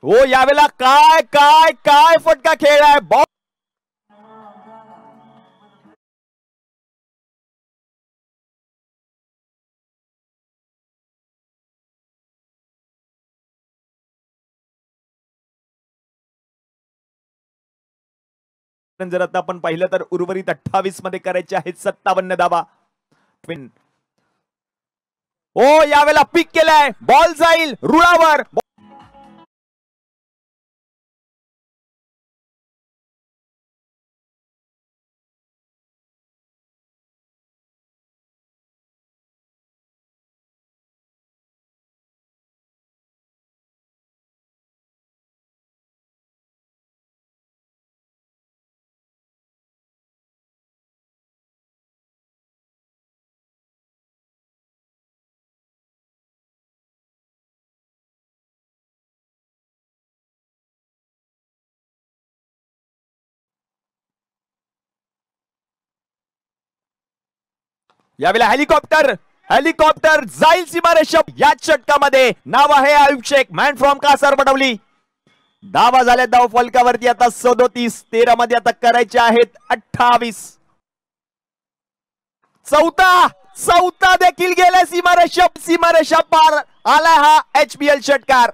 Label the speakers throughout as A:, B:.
A: हो यावेळेला काय काय काय फटका खेळलाय बॉल जर आता आपण पाहिलं तर उर्वरित 28 मध्ये करायचे आहेत 57 धावा. हो यावेळेला पिक केलाय बॉल जाईल रुळावर. यावेळेला हेलिकॉप्टर हेलिकॉप्टर जाईल सीमारेषा. याच षटकामध्ये नाव आहे आयुब शेख मॅन फ्रॉम कासार पटवली. धावा झाल्या धाव फलकावरती आता 37. 13 मध्ये आता करायचे आहेत 28. चौथा देखील गेला सीमारेषा पार आला हा HBL षटकार.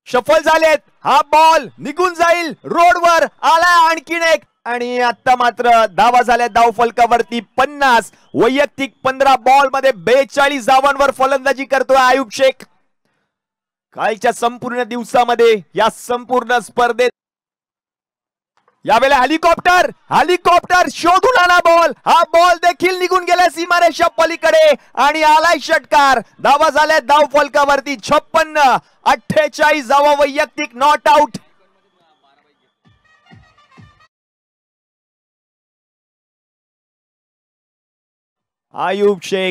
A: शफल झालेत. हा बॉल निघून जाईल रोडवर आला आणखीन एक आणि आता मात्र धावा झाल्या धाव फलकावरती 50. वैयक्तिक 15 बॉल मध्ये 42 धावांवर फलंदाजी करतोय आयुब शेख. कालच्या संपूर्ण दिवसामध्ये या संपूर्ण स्पर्धेत यावेळेला हेलिकॉप्टर शोधून आला बॉल. हा बॉल देखील निघून गेला सीमारेषा पलीकडे आणि आलाय षटकार. धावा झाल्या धाव फलकावरती 56. 48 धावा वैयक्तिक नॉट आउट. आयुब शेख